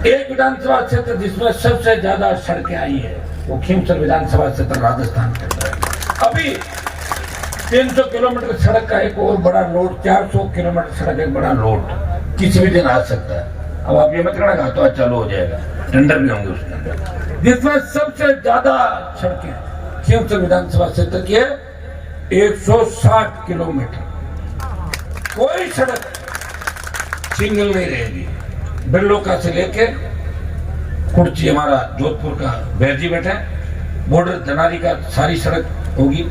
एक विधानसभा क्षेत्र जिसमें सबसे ज्यादा सड़कें आई है वो खीमसर विधानसभा क्षेत्र राजस्थान के अंदर है। अभी 300 किलोमीटर सड़क का एक और बड़ा लोड, 400 किलोमीटर सड़क एक बड़ा लोड किसी भी दिन आ सकता है। अब आप ये मत कहना तो चालू हो जाएगा, टेंडर भी होंगे उसके अंदर। जिसमें सबसे ज्यादा सड़कें खीमसर विधानसभा क्षेत्र की है, 160 किलोमीटर। कोई सड़क सिंगल नहीं रहेगी। बिरलोका से लेके कुर्ची, हमारा जोधपुर का बैरजी बैठा है, बॉर्डर धनारी का सारी सड़क होगी।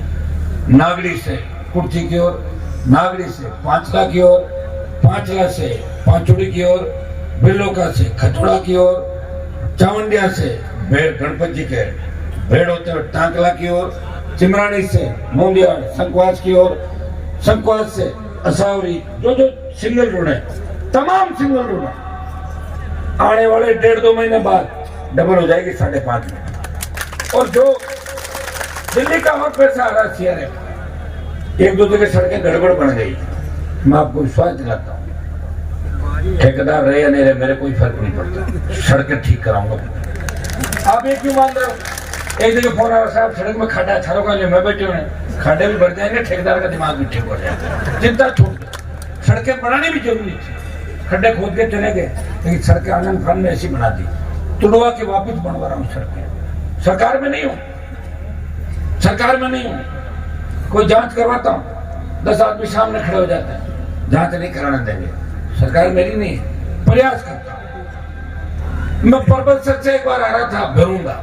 नागड़ी से कुर्ची की ओर, नागड़ी से पांचला की ओर, पांचला से पांचुड़ी की ओर, बिरलोका से खचुड़ा की ओर, चावंडिया से भेड़ गणपत जी के भेड़ होते हुए टांकला की ओर, चिमरानी से मोंडिया संकवास की ओर, संकवास से असावरी, जो जो सिंगल रोड है तमाम सिंगल रोड है। आने वाले 1.5-2 महीने बाद डबल हो जाएगी 5.5 में। और जो दिल्ली का और पैसा आ रहा है सीआरएफ, 1-2 जगह सड़कें गड़बड़ बन गई। मैं आपको विश्वास दिलाता हूँ, ठेकेदार रहे या नहीं रहे मेरे कोई फर्क नहीं पड़ता, सड़कें ठीक कराऊंगा। आप ये क्यों मान रहे हो? एक जगह फोन आ रहा, साहब सड़क में खड्डा है, थारों का मैं बैठे हुए खड्डे भी भर जाएंगे, ठेकेदार का दिमाग भी ठीक हो जाएगा। चिंता छोड़ दो, सड़कें बनानी भी जरूरी थी। खड्डे खोद के चले गए, लेकिन सड़कें आनंद फान में ऐसी बना दी, तुड़वा के वापिस बनवा रहा हूँ सड़कें। सरकार में नहीं हूँ, सरकार में नहीं हूँ, कोई जांच करवाता हूँ, 10 आदमी सामने खड़े हो जाते हैं, जांच नहीं कराने देंगे। सरकार मेरी नहीं है, प्रयास करता हूँ। मैं परबतसर से एक बार आ रहा था भरूंगा,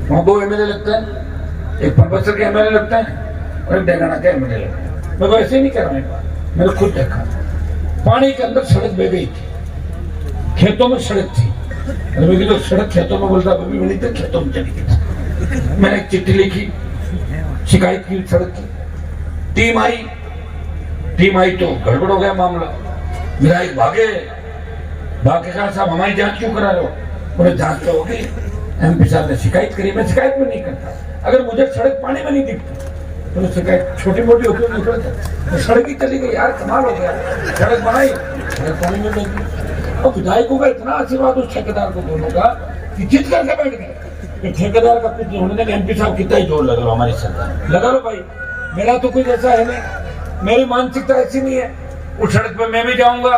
वहां 2 एमएलए लगते हैं, एक परबतसर के एमएलए लगते हैं और एक डेगाना के एमएलए लगते हैं। मैं वैसे ही नहीं कर रहा हूँ, एक बार मैंने खुद देखा, पानी के अंदर सड़क बह गई थी, खेतों में सड़क थी। अरे तो सड़क खेतों में बोलता अभी बनी थी, खेतों में चली गई। मैंने एक चिट्ठी लिखी, शिकायत की सड़क की, टीम आई तो गड़बड़ हो गया मामला। विधायक भागे कहा साहब हमारी जांच क्यों करा रहे हो? बोले जांच तो होगी, एमपी साहब ने शिकायत करी। मैं शिकायत भी नहीं करता, अगर मुझे सड़क पानी में नहीं दिखती तो शिकायत छोटी मोटी होकर निकल जाती। तो सड़क ही चली गई, यार कमाल हो गया, सड़क बनाई सड़क पानी में नहीं गई। और विधायकों का इतना आशीर्वाद उस ठेकेदार को दोनों का कि जिद करके बैठ गए। ठेकेदार का कुछ होने लगे, एमपी साहब कितना ही जोर लगा लो हमारी सरकार, लगा लो भाई, मेरा तो कुछ ऐसा है नहीं, मेरी मानसिकता ऐसी नहीं है। उस सड़क पे मैं भी जाऊंगा,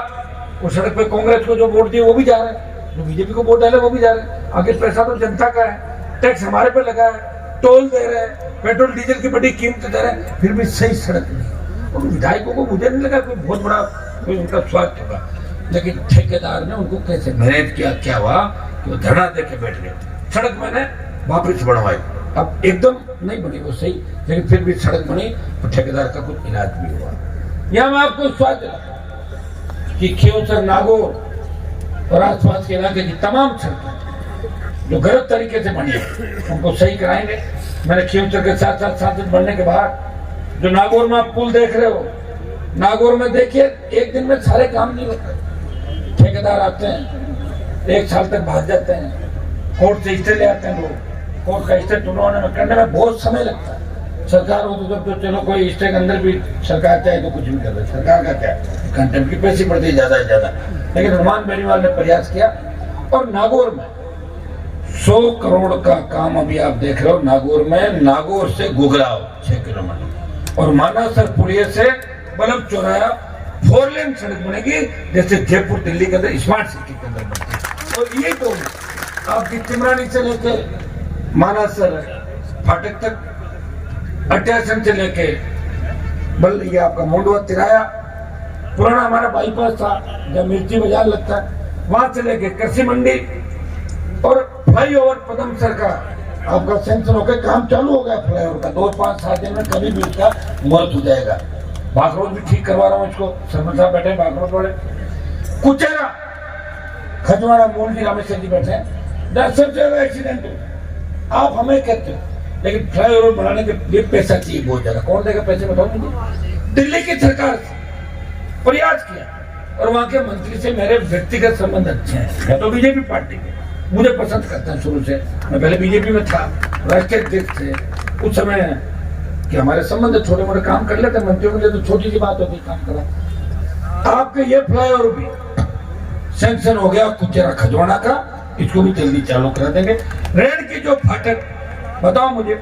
उस सड़क पे कांग्रेस को जो वोट दिए वो भी जा रहे हैं, जो बीजेपी को वोट डाले वो भी जा रहे हैं। आगे पैसा तो जनता का है, टैक्स हमारे पे लगा है, टोल दे रहे हैं, पेट्रोल डीजल की बड़ी कीमत दे रहे हैं, फिर भी सही सड़क नहीं। और विधायकों को मुझे नहीं लगा कोई बहुत बड़ा कोई उनका स्वार्थ होगा, लेकिन ठेकेदार ने उनको कैसे मैनेज किया, क्या हुआ कि वो धरना दे के बैठ गए। सड़क मैंने वापस बढ़वाई, अब एकदम नहीं बनी वो सही, लेकिन फिर भी सड़क बनी तो ठेकेदार का कुछ इलाज भी हुआ। यह मैं आपको स्वाद दिलाता कि खीमसर, नागौर और आसपास के इलाके की तमाम सड़कें जो गलत तरीके से बनी है उनको सही कराएंगे। मैंने खीमसर के साथ साथ सांसद बनने के बाद जो नागौर में आप पुल देख रहे हो, नागौर में देखिए एक दिन में सारे काम नहीं होते। ठेकेदार आते हैं, 1 साल तक भाग जाते हैं, कोर्ट से स्टे ले आते हैं लोग, कोर्ट का स्टे करने में बहुत समय लगता है। सरकार हो तो चलो कोई स्टे के अंदर भी सरकार चाहे तो कुछ भी कर रहे, सरकार का क्या कंटेम्प्ट की पैसे पड़ती है ज्यादा से ज्यादा। लेकिन हनुमान बेनीवाल ने प्रयास किया और नागौर में 100 करोड़ का काम अभी आप देख रहे हो। नागौर में, नागौर से गुगराव 6 किलोमीटर और मानासर पुलिये से बल्लभ चौराहा 4 लेन सड़क बनेगी, जैसे जयपुर दिल्ली के अंदर स्मार्ट सिटी के अंदर बनती है। और ये तो आपकी चिमरानी से लेके मानासर फाटक तक, अट्यासन से लेके बल ये आपका मोंडवा तिराया, पुराना हमारा बाईपास था जब मिर्ची बाजार लगता है, वहां से लेके कृषि मंडी और फ्लाईओवर पदमसर का आपका सेंक्शन होकर काम चालू हो गया। फ्लाईओवर का 2-5-7 दिन में कभी भी उसका मुहूर्त हो जाएगा। बागरोड भी ठीक करवा रहा हूँ इसको, सरपंच साहब बैठे बागरोड वाले, कुचेरा खजवाड़ा मूल जी रामेश्वर जी बैठे हैं, 10 से ज्यादा एक्सीडेंट हो। आप हमें कहते हो लेकिन फ्लाईओवर बनाने के लिए पैसा चाहिए बहुत ज्यादा, कौन देगा पैसे बताओ मुझे? दिल्ली की सरकार से प्रयास किया और वहां के मंत्री से मेरे व्यक्तिगत संबंध अच्छे हैं। मैं तो बीजेपी पार्टी के, मुझे पसंद करता है शुरू से, मैं पहले बीजेपी में था, राष्ट्रीय अध्यक्ष थे उस समय कि हमारे संबंध छोटे मोटे काम कर लेते मंत्रियों के लिए, तो छोटी सी बात होती काम करा। आपके ये फ्लाईओवर भी सैंक्शन हो गया कुचेरा खजवाना का, इसको भी जल्दी चालू करा देंगे। रेण की जो फाटक, बताओ मुझे,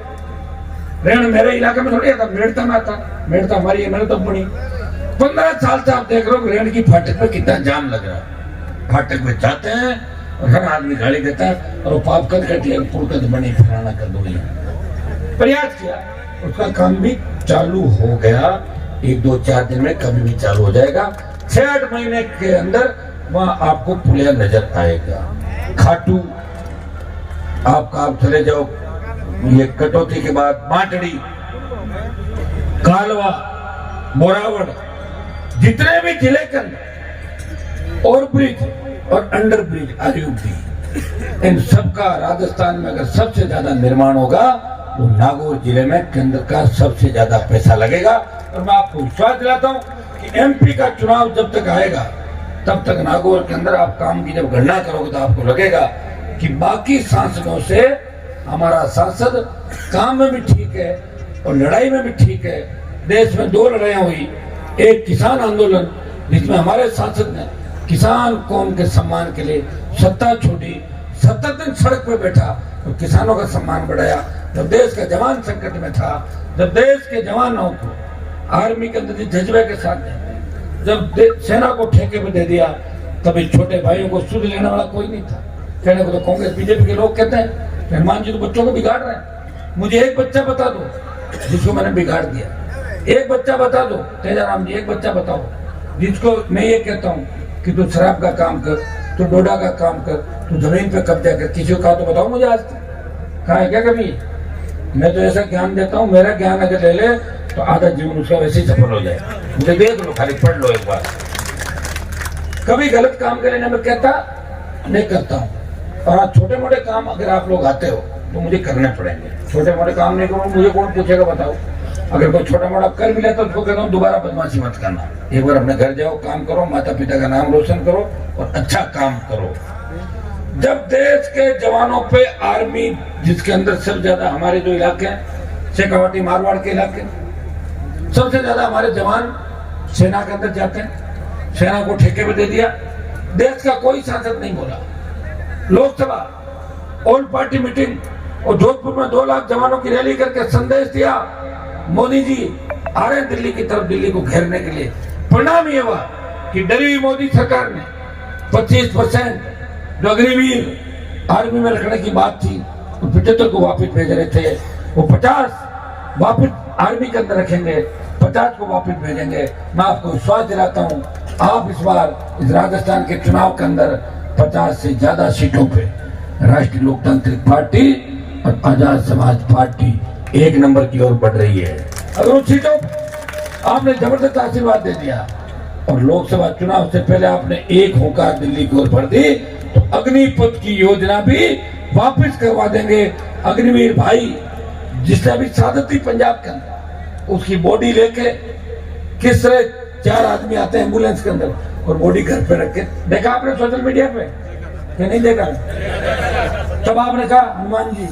रेण मेरे इलाके में थोड़ी आता, मेड़ता में आता, मेड़ता हमारी है, मैंने तो पढ़ी। 15 साल से आप देख रहे हो रेण की फाटक पे कितना जाम लग रहा है। फाटक में जाते हैं और हर आदमी गाड़ी देता है और वो पाप कर कटिए पुरकत बनी फलाना कर दो। प्रयास किया, उसका काम भी चालू हो गया, 1-2-4 दिन में कभी भी चालू हो जाएगा। 6-8 महीने के अंदर वहां आपको पुलिया नजर आएगा। खाटू आप चले जाओ, ये कटौती के बाद माटड़ी, कालवा, मोरावड़, जितने भी जिले के अंदर ओवर ब्रिज और अंडर ब्रिज आरयूबी, इन सबका राजस्थान में अगर सबसे ज्यादा निर्माण होगा तो नागौर जिले में केंद्र का सबसे ज्यादा पैसा लगेगा। और मैं आपको विश्वास दिलाता हूं कि एमपी का चुनाव जब तक आएगा तब तक नागौर के अंदर आप काम की जब गणना करोगे तो आपको लगेगा कि बाकी सांसदों से हमारा सांसद काम में भी ठीक है और लड़ाई में भी ठीक है। देश में 2 लड़ाइयां हुई, एक किसान आंदोलन जिसमें हमारे सांसद ने किसान कौम के सम्मान के लिए सत्ता छोड़ी, 70 दिन सड़क पे बैठा और किसानों का सम्मान बढ़ाया। जब देश का जवान संकट में था, जब देश के जवानों को आर्मी के अंदर जज्बे के साथ जब सेना को ठेके पे दे दिया, तभी छोटे भाइयों को सुध लेने वाला कोई नहीं था। कहने को तो कांग्रेस बीजेपी के लोग कहते हैं हनुमान जी तो बच्चों को बिगाड़ रहे हैं। मुझे एक बच्चा बता दो जिसको मैंने बिगाड़ दिया, एक बच्चा बता दो, तेजाराम जी एक बच्चा बताओ जिसको मैं ये कहता हूँ कि तू शराब का काम कर, तू डोडा का काम कर, तू जमीन पे कब्जा कर, किसी को कहा तो बताओ मुझे आज तक कहा है क्या कभी? मैं तो ऐसा ज्ञान देता हूँ, मेरा ज्ञान अगर ले ले तो आधा जीवन उसका वैसे ही सफल हो जाए। मुझे देख लो, खाली पढ़ लो एक बार। कभी गलत काम करेंगे मैं कहता नहीं करता हूँ, और आज छोटे मोटे काम अगर आप लोग आते हो तो मुझे करने पड़ेंगे। छोटे मोटे काम नहीं करूँ मुझे कौन पूछेगा बताओ। अगर कोई छोटा मोटा कर भी लेता तो उसको कहता हूँ दोबारा बदमाशी मत करना, एक बार अपने घर जाओ, काम करो, माता पिता का नाम रोशन करो और अच्छा काम करो। जब देश के जवानों पे आर्मी, जिसके अंदर सबसे ज्यादा हमारे जो इलाके हैं शेखावाटी मारवाड़ के इलाके, सबसे ज्यादा हमारे जवान सेना के अंदर जाते हैं, सेना को ठेके पे दे दिया, देश का कोई सांसद नहीं बोला। लोकसभा ऑल पार्टी मीटिंग और जोधपुर में 2 लाख जवानों की रैली करके संदेश दिया मोदी जी आ रहे हैं दिल्ली की तरफ, दिल्ली को घेरने के लिए। परिणाम ये हुआ कि डरी हुई मोदी सरकार ने 25% जो अग्निवीर आर्मी में रखने की बात थी, तो 75 को वापिस भेज रहे थे, वो 50 वापिस आर्मी के अंदर रखेंगे, 50 को वापिस भेजेंगे। मैं आपको विश्वास दिलाता हूं, आप इस बार इस राजस्थान के चुनाव के अंदर 50 से ज्यादा सीटों पे राष्ट्रीय लोकतांत्रिक पार्टी और आजाद समाज पार्टी 1 नंबर की ओर बढ़ रही है। अगर उन सीटों आपने जबरदस्त आशीर्वाद दे दिया और लोकसभा चुनाव से पहले आपने एक होकर दिल्ली की ओर भर दी, तो अग्निपथ की योजना भी वापस करवा देंगे। अग्निवीर भाई जिसने अभी शहादत थी पंजाब के अंदर, उसकी बॉडी लेके किस तरह 4 आदमी आते हैं एम्बुलेंस के अंदर और बॉडी घर पे रख के, देखा आपने सोशल मीडिया पे कि नहीं देखा? तब आपने कहा हनुमान जी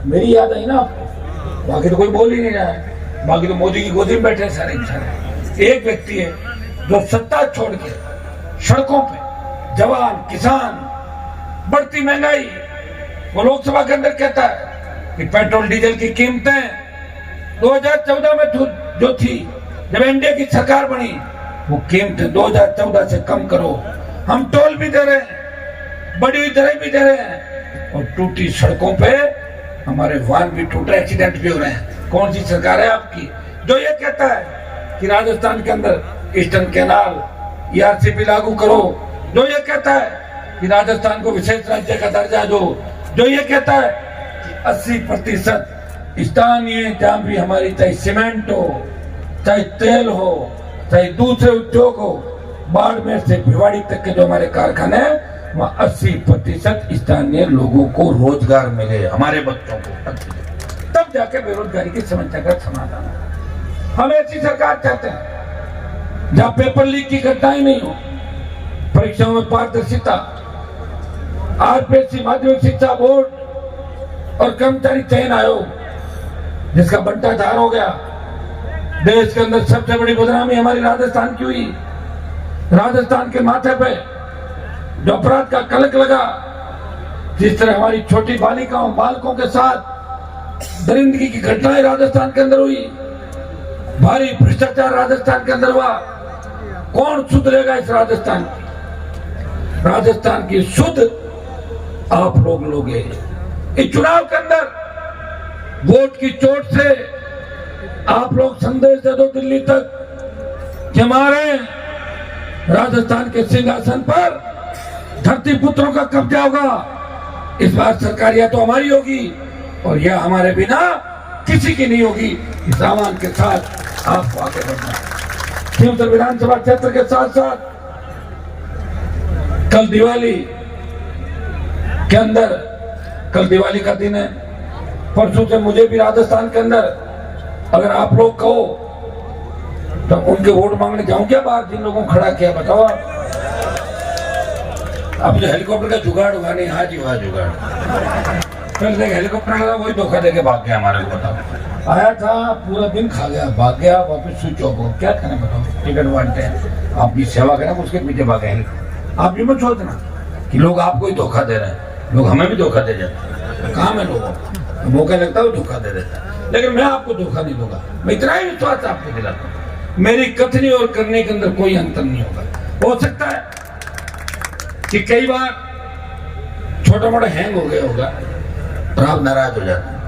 मेरी याद आई ना आपको, बाकी तो कोई बोल ही नहीं रहा है, बाकी तो मोदी की गोदी में बैठे सारे इंसान। एक व्यक्ति है जो सत्ता छोड़ के सड़कों पे जवान, किसान, बढ़ती महंगाई, वो लोकसभा के अंदर कहता है कि पेट्रोल डीजल की कीमतें 2014 में जो थी, जब एनडीए की सरकार बनी, वो कीमतें 2014 से कम करो। हम टोल भी दे रहे हैं, बढ़ी हुई दरें भी दे रहे हैं, और टूटी सड़कों पे हमारे वाहन भी टूट रहे, एक्सीडेंट भी हो रहे हैं। कौन सी सरकार है आपकी जो ये कहता है कि राजस्थान के अंदर ईस्टर्न कैनाल ईआरसीपी लागू करो, जो ये कहता है कि राजस्थान को विशेष राज्य का दर्जा दो, जो ये कहता है कि 80% स्थानीय, जहां भी हमारी चाहे सीमेंट हो, चाहे तेल हो, चाहे दूसरे उद्योग हो, बाड़मेर से भिवाड़ी तक के जो हमारे कारखाने हैं, वहाँ 80% स्थानीय लोगों को रोजगार मिले, हमारे बच्चों को, तब जाके बेरोजगारी की समस्या का समाधान है। हम ऐसी सरकार चाहते हैं जहाँ पेपर लीक की घटनाएं नहीं हो, परीक्षाओं में पारदर्शिता, आरपीएससी माध्यमिक शिक्षा बोर्ड और कर्मचारी चयन आयोग जिसका बंटाधार हो गया। देश के अंदर सबसे बड़ी बदनामी हमारी राजस्थान की हुई। राजस्थान के माथे पे जो अपराध का कलंक लगा, जिस तरह हमारी छोटी बालिकाओं बालकों के साथ दरिंदगी की घटनाएं राजस्थान के अंदर हुई, भारी भ्रष्टाचार राजस्थान के अंदर हुआ, कौन सुधरेगा इस राजस्थान की? राजस्थान की सुध आप लोग लोगे। इस चुनाव के अंदर वोट की चोट से आप लोग संदेश दे दो दिल्ली तक कि हमारे राजस्थान के सिंहासन पर धरती पुत्रों का कब्जा होगा। इस बार सरकार या तो हमारी होगी और यह हमारे बिना किसी की नहीं होगी। इस आह्वान के साथ आपको आगे बढ़ना है। खीमसर विधानसभा क्षेत्र के साथ साथ कल दिवाली के अंदर, कल दिवाली का दिन है, परसों से मुझे भी राजस्थान के अंदर अगर आप लोग कहो तो उनके वोट मांगने जाऊं क्या बाहर, जिन लोगों को खड़ा किया बताओ आप। अब जो हेलीकॉप्टर का जुगाड़ होगा नहीं, हाँ जी वहाँ जुगाड़, फिर देख हेलीकॉप्टर लगा वही धोखा देके भाग गया हमारे को। बताओ, आया था पूरा दिन खा गया, भाग गया वापिस स्विच ऑफ हो, क्या करें बताओ। टिकट बांटते हैं, आपकी सेवा करें, उसके पीछे भागे। आप ये मत सोचना कि लोग आपको ही धोखा दे रहे हैं, लोग हमें भी धोखा दे जाते हैं। काम है लोगों को, मौका लगता है वो धोखा दे देता है, लेकिन मैं आपको धोखा नहीं दूंगा। मैं इतना ही विश्वास आपको दिलाता हूं, मेरी कथनी और करने के अंदर कोई अंतर नहीं होगा। हो सकता है कि कई बार छोटा मोटा हैंग हो गया होगा और आप नाराज हो जाते हैं,